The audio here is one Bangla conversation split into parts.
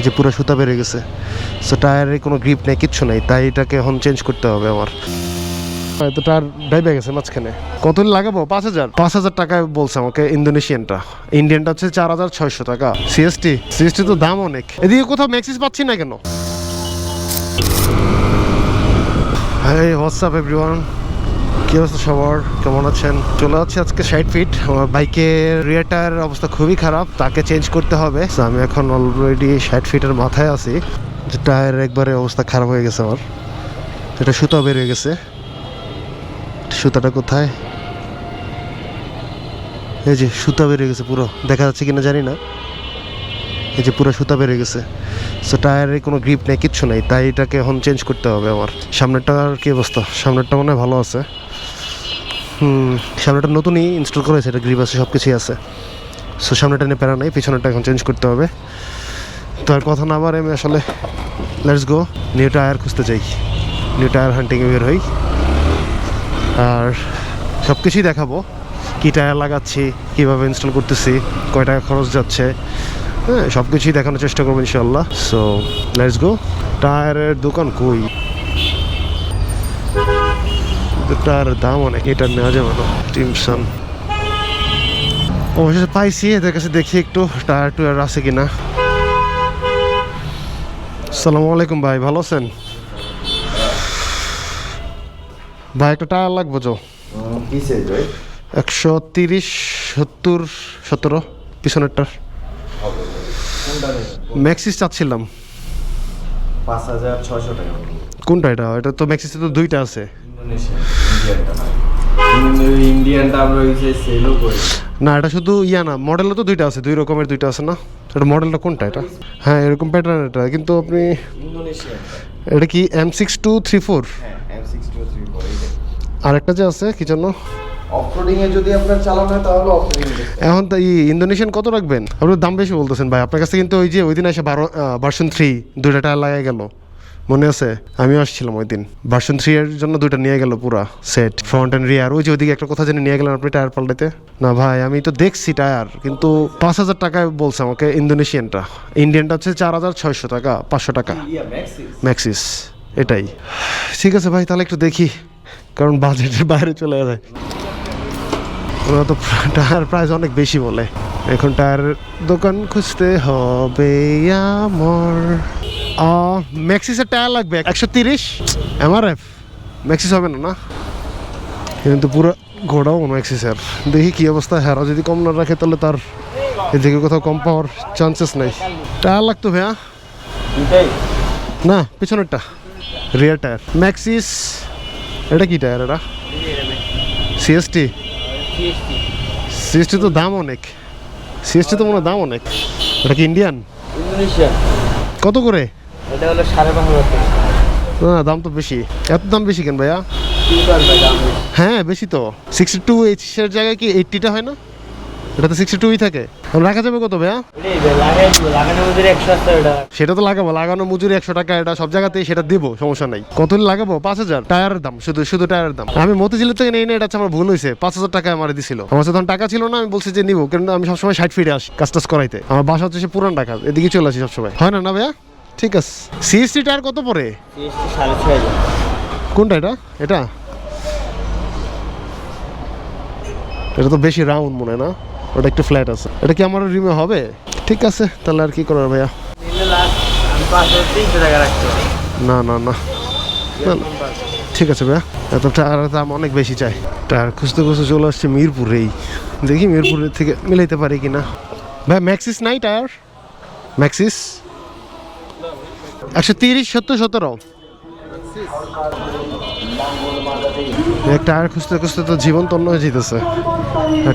এই যে পুরো সুতা বেরিয়ে গেছে। সো টায়ারে কোনো গ্রিপ নেই, কিচ্ছু নেই, তাই এটাকে এখন চেঞ্জ করতে হবে আমার। তো টায়ার ডাইবে গেছে মাঝখানে। কত লাগাবো? 5,000 টাকায় বলছে আমাকে ইন্দোনেশিয়ানটা। ইন্ডিয়ানটা হচ্ছে 4,600 টাকা। সিএসটি তো দাম অনেক। এদিকে কোথাও ম্যাক্সিস পাচ্ছি না কেন? হাই হোয়াটসঅ্যাপ এভরিওয়ান, কি অবস্থা সবার, কেমন আছেন? চলে যাচ্ছে আজকে 60 ফিট। আমার বাইকের রিয়ার টায়ারের অবস্থা খুবই খারাপ, তাকে চেঞ্জ করতে হবে। So, আমি এখন অলরেডি 60 ফিটের মাথায় আছি। যে টায়ার একবারে অবস্থা খারাপ হয়ে গেছে আমার। এটা সুতা বেরিয়ে গেছে। সুতাটা কোথায়? এই যে সুতা বেরিয়ে গেছে পুরো, দেখা যাচ্ছে কিনা জানি না। এই যে পুরো সুতা বেরিয়ে গেছে। সো টায়ারে কোনো গ্রিপ নেই, কিচ্ছু নেই, তাই এটাকে এখন চেঞ্জ করতে হবে আমার। সামনেরটার কি অবস্থা? সামনেরটা মনে হয় ভালো আছে। সামনেটা নতুনই ইনস্টল করেছে, এটা গ্রিপ আছে, সব কিছুই আছে। সো সামনেটা নিয়ে প্যারা নেই, পিছনেরটা এখন চেঞ্জ করতে হবে। তো আর কথা না আবার আমি আসলে লেটস গো নিউ টায়ার খুঁজতে চাই, নিউ টায়ার হান্টিংয়ে বের হই। আর সব কিছুই দেখাবো, কী টায়ার লাগাচ্ছি, কীভাবে ইনস্টল করতেছি, কয় টাকা খরচ যাচ্ছে, হ্যাঁ সব কিছুই দেখানোর চেষ্টা করবো ইনশাল্লাহ। So let's go. টায়ারের দোকান কই? টায়ারের দাম অনেক, এটা নেওয়া যাবে না। টিমসন অবশেষে পাইছি, এদের কাছে দেখি একটু টায়ার টুয়ার আছে কিনা। আসসালামু আলাইকুম ভাই, ভালো আছেন? ভাই একটা টায়ার লাগবো তো। 130, 70, 17 পিছনেরটার। ম্যাক্সিস চাচ্ছিলাম 5,600 টাকা। কোনটা? এটা তো ম্যাক্সিসে তো দুইটা আছে। ইন্ডিয়ানটা আমরা সেলও করি না, এটা শুধু না, মডেলও তো দুইটা আছে, দুই রকমের দুইটা আছে না। এটা মডেলটা কোনটা? এটা হ্যাঁ এরকম প্যাটার্ন এটা, কিন্তু আপনি এটা কি M6234? হ্যাঁ M6234 আর একটা যে আছে কি জন্য অফরোডিং এ যদি আপনার চালানো হয় তাহলে অফরোডিং। এখন তো ইন্দোনেশিয়ান কত রাখবেন? আপনার দাম বেশি বলতেছেন ভাই। আপনার কাছে কিন্তু ওই দিন এসে ভার্সন 3 দুইটা টায়ার লাগাই গেল, মনে আছে? আমিও আসছিলাম ওই দিন, ভার্সন 3 এর জন্য দুইটা নিয়ে গেল পুরা সেট, ফ্রন্ট অ্যান্ড রিয়ার। ওই যে ওইদিকে একটা কথা জানি নিয়ে গেলেন আপনি টায়ার পাল্টাইতে। না ভাই আমি তো দেখছি টায়ার, কিন্তু 5,000 টাকায় বলছে আমাকে ইন্দোনেশিয়ানটা। ইন্ডিয়ানটা হচ্ছে 4,600 টাকা, 500 টাকা ম্যাক্সিস। এটাই ঠিক আছে ভাই, তাহলে একটু দেখি, কারণ বাজেটের বাইরে চলে যায়। ওরা তো টায়ার প্রাইস অনেক বেশি বলে। এখন টায়ার দোকান খুঁজতে হবে আমার। ম্যাক্সিসের টায়ার লাগবে 130 MRF। ম্যাক্সিস হবে না না, কিন্তু পুরো ঘোড়াও ম্যাক্সিসের। দেখি কি অবস্থা। হেরা যদি কম না রাখে তাহলে তার এদিকে কোথাও কম পাওয়ার চান্সেস নেই। টায়ার লাগতো ভাইয়া? না পিছনেরটা রিয়ার টায়ার ম্যাক্সিস। এটা কি টায়ার? এটা সিএসটি তো দাম অনেক। সিএসটি তো মনে হয় দাম অনেক। এটা কি ইন্ডিয়ান? ইন্দোনেশিয়ান। কত করে? এটা হলো 5,500 টাকা। না দাম তো বেশি। এত দাম বেশি কেন ভাইয়া? হ্যাঁ বেশি তো। 62 এর জায়গায় কি 80টা হয় না? এটা তো 62ই থাকে। রাখা যাবে কত ভাইয়া? সেটা তো লাগাবো, লাগানো মজুরি 100 টাকা। এটা সব জায়গাতেই সেটা দিব, সমস্যা নাই। কত লাগাবো? 5,000 টায়ারের দাম, শুধু টায়ারের দাম। আমি মতিঝিলের থেকে নেই না, এটা আমার ভুল হয়েছে। 5,000 টাকা আমার দিছিল। আমার তখন টাকা ছিল না, আমি বলছি যে নিবো, কারণ আমি সবসময় 60 ফিটে আসি কাজ টাজ করাইতে। আমার বাসা হচ্ছে সে পুরান ঢাকা, এদিকে চলে আসি সবসময়। হয় না না ভাইয়া? ঠিক আছে। সিএসটি টায়ার কত পড়ে? 6,500। কোনটা? এটা এটা তো বেশি রাউন্ড মনে না, ওটা একটু ফ্ল্যাট আছে। এটা কি আমার রিমে হবে? ঠিক আছে তাহলে আর কি করার ভাইয়া। না না না ঠিক আছে ভাইয়া, এত টায়ারের দাম অনেক বেশি চাই। টায়ার খুঁজতে খুঁজতে চলে আসছে মিরপুরেই। দেখি মিরপুরের থেকে মিলাইতে পারি কিনা। ভাই ম্যাক্সিস নাই টায়ার? ম্যাক্সিস 130, 70, 17। টায়ার খুঁজতে খুঁজতে তো জীবন তন্ন হয়ে যেতেছে।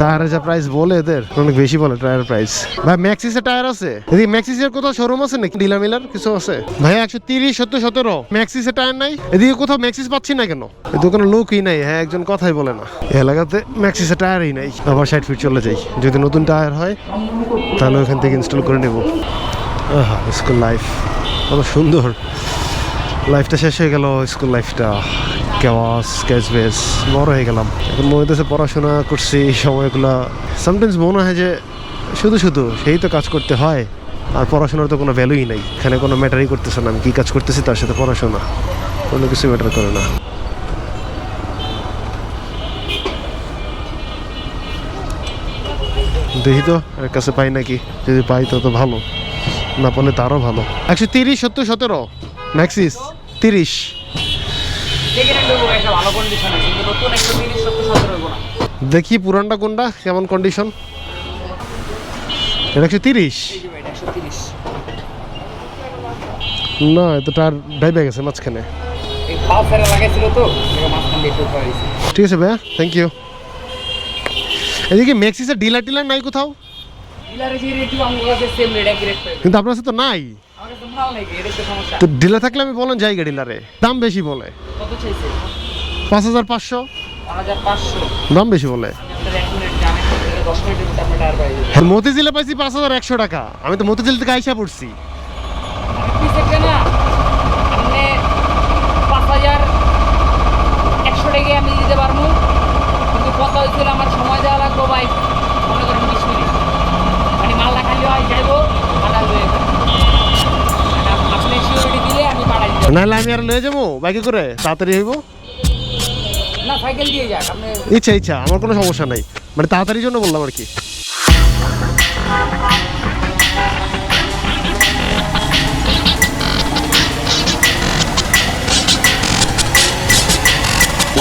টায়ারের যা প্রাইস বলে এদের অনেক বেশি বলে টায়ারের প্রাইস। ভাই ম্যাক্সিসের টায়ার আছে? এদিকে ম্যাক্সিসের কোথাও শোরুম আছে নাকি? ডিলার মিলার কিছু আছে? ভাই 130, 70, 17 ম্যাক্সিসের টায়ার নাই? এদিকে কোথাও ম্যাক্সিস পাচ্ছি না কেন? এই দোকানে লোকই নাই। হ্যাঁ একজন কথাই বলে না, এলাকাতে ম্যাক্সিসের টায়ারই নাই। আবার 60 ফিট চলে যাই, যদি নতুন টায়ার হয় তাহলে ওখান থেকে ইনস্টল করে নেব। স্কুল লাইফ কত সুন্দর। লাইফটা শেষ হয়ে গেল, স্কুল লাইফটা কেওয়াস ক্যাচবেস। বড় হয়ে গেলাম, এখন মনে হচ্ছে পড়াশোনা করছি সময়গুলো। সামটাইমস মনে হয় যে শুধু সেই তো কাজ করতে হয়, আর পড়াশোনার তো কোনো ভ্যালুই নাই, এখানে কোনো ম্যাটারই করতেছে না। আমি কী কাজ করতেছি তার সাথে পড়াশোনা কোনো কিছু ম্যাটার করে না। দেখি তো এর কাছে পাই নাকি, যদি পাই তো ভালো, না পেলে তারও ভালো। 130 70 17 ম্যাক্সিস 30। দেখি পুরানটা কোনটা, কেমন কন্ডিশন। এটা 130 না, এটা টায়ার ডাইবে গেছে মাঝখানে। ঠিক আছে ভাইয়া, থ্যাংক ইউ। এদিকে ম্যাক্সিসের ডিলার টিলার নাই কোথাও? কিন্তু আপনার কাছে তো নাই। তো ডিলার থাকলে আমি বলেন জায়গা, ডিলারে দাম বেশি বলে। 5500 দাম বেশি বলে। মতিঝিলে পাইছি 5100 টাকা। আমি তো মতিঝিল থেকে আইসা পড়ছি। 5100 টাকা আমি দিতে পারবো, কিন্তু কথা হয়েছিল আমার সময় দেওয়া লাগবে ভাই, মনে করেন 20 মিনিট, মানে মালটা খালি হয় যাইবো মালটা হয়ে যাবে। আপনি সিওরিটি দিলে আমি পাঠাই দিতে পারবো। নাহলে আমি আর লয়ে যাবো বাইকে করে, তাড়াতাড়ি হইব। না সাইকেল দিয়ে যাক আপনি। ইচ্ছা আমার কোনো সমস্যা নাই, মানে তাড়াতাড়ির জন্য বললাম আর কি।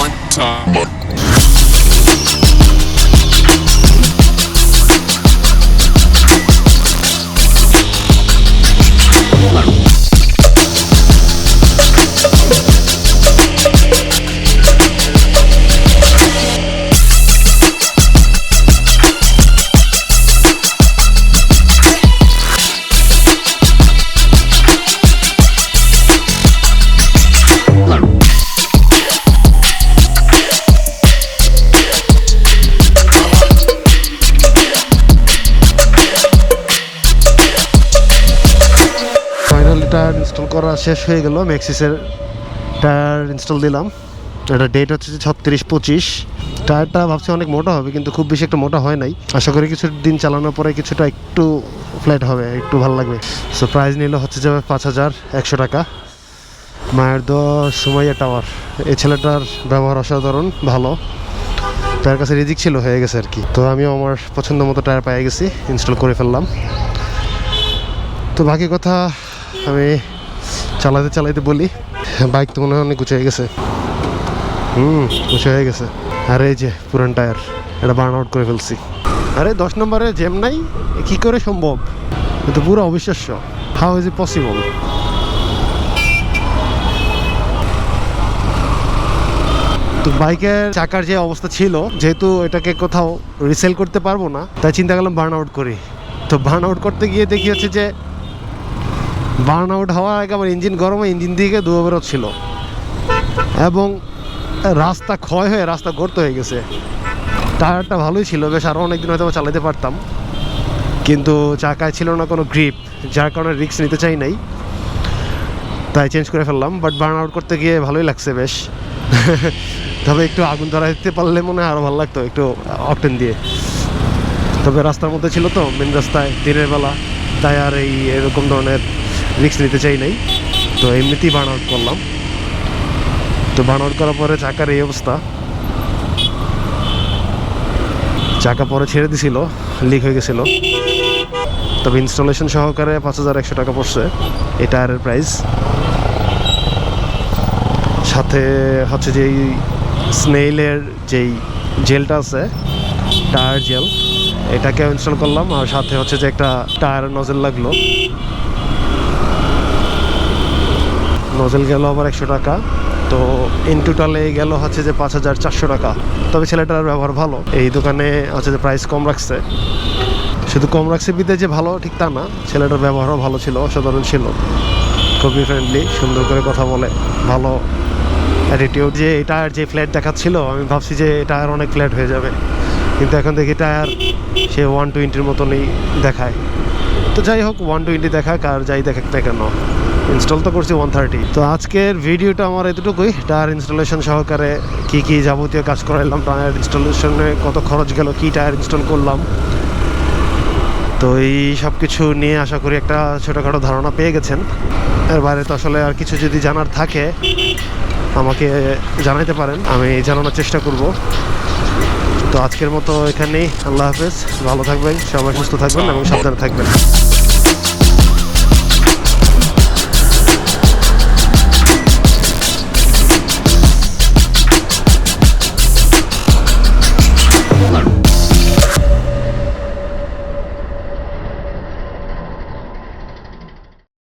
One time. টায়ার ইনস্টল করা শেষ হয়ে গেল। ম্যাক্সিসের টায়ার ইনস্টল দিলাম। এটা ডেট হচ্ছে 36-25। টায়ারটা ভাবছি অনেক মোটা হবে, কিন্তু খুব বেশি একটা মোটা হয় নাই। আশা করি কিছু দিন চালানোর পরে কিছুটা একটু ফ্ল্যাট হবে, একটু ভালো লাগবে। সো প্রাইস নিল হচ্ছে যে 5100 টাকা। মায়ের দোয়া সুমাইয়া টাওয়ার। এই ছেলেটার ব্যবহার অসাধারণ ভালো, তার কাছে রিজিক ছিল, হয়ে গেছে আর কি। তো আমিও আমার পছন্দ মতো টায়ার পেয়ে গেছি, ইনস্টল করে ফেললাম। তো বাকি কথা আমি চালাইতে বলি। বাইক তো মনে হয় অনেক উঁচু হয়ে গেছে। উঁচু হয়ে গেছে। আর এই যে পুরান টায়ার, এটা বার্ন আউট করে ফেলছি। আরে 10 নম্বরে জ্যাম নাই, কি করে সম্ভব? এটা পুরো অবিশ্বাস্য। How is it possible? তো বাইকের চাকার যে অবস্থা ছিল, যেহেতু এটাকে কোথাও রিসেল করতে পারবো না, তাই চিন্তা করলাম বার্ন আউট করি। তো বার্ন আউট করতে গিয়ে দেখি হচ্ছে যে বার্ন আউট হওয়ার আগে আমার ইঞ্জিন গরমে ইঞ্জিন দিকে ধোঁয়া বেরোচ্ছিল, এবং রাস্তা ক্ষয় হয়ে রাস্তা গর্ত হয়ে গেছে। টায়ারটা ভালোই ছিল, বেশ আরও অনেকদিন হয়তো চালাতে পারতাম, কিন্তু চাকায় ছিল না কোনো গ্রিপ, যার কারণে রিস্ক নিতে চাই নাই, তাই চেঞ্জ করে ফেললাম। বাট বার্ন আউট করতে গিয়ে ভালোই লাগছে বেশ। তবে একটু আগুন ধরা দিতে পারলে মনে হয় আরও ভালো লাগতো, একটু অকটেন দিয়ে। তবে রাস্তার মধ্যে ছিল তো, মেন রাস্তায়, দিনের বেলা, তাই আর এরকম ধরনের রিস্ক নিতে চাই নাই। তো এমনিতেই বার্ন আউট করলাম। তো বার্ন আউট করার পরে চাকার এই অবস্থা। চাকা পরে ছেড়ে দিছিল, লিক হয়ে গেছিল। তবে ইনস্টলেশন সহকারে 5100 টাকা পড়ছে এই টায়ারের প্রাইস। সাথে হচ্ছে যে স্নেইলের যেই জেলটা আছে, টায়ার জেল, এটাকে ইনস্টল করলাম। আর সাথে হচ্ছে যে একটা টায়ার নজেল লাগলো, নজেল গেল আবার 100 টাকা। তো ইন টোটালে গেল হচ্ছে যে 5400 টাকা। তবে ছেলেটার ব্যবহার ভালো, এই দোকানে হচ্ছে যে প্রাইস কম রাখছে। শুধু কম রাখছে বিদে যে ভালো ঠিক তা না, ছেলেটার ব্যবহারও ভালো ছিল, অসাধারণ ছিল, খুবই ফ্রেন্ডলি, সুন্দর করে কথা বলে, ভালো অ্যাটিটিউড। যে এই টায়ার যে ফ্ল্যাট দেখাচ্ছিল, আমি ভাবছি যে টায়ার অনেক ফ্ল্যাট হয়ে যাবে, কিন্তু এখন দেখি টায়ার সে 120-র মতনই দেখায়। তো যাই হোক, 120 দেখাক আর যাই দেখাক না কেন, ইনস্টল তো করছি 130। তো আজকের ভিডিওটা আমার এতটুকুই। টায়ার ইনস্টলেশন সহকারে কি কি যাবতীয় কাজ করাইলাম, টায়ার ইনস্টলেশনে কত খরচ গেল, কি টায়ার ইনস্টল করলাম, তো এই সব কিছু নিয়ে আশা করি একটা ছোটোখাটো ধারণা পেয়ে গেছেন। এর বাইরে তো আসলে আর কিছু যদি জানার থাকে আমাকে জানাইতে পারেন, আমি জানানোর চেষ্টা করব। তো আজকের মতো এখানেই, আল্লাহ হাফেজ, ভালো থাকবেন সবাই, সুস্থ থাকবেন এবং সাবধানে থাকবেন।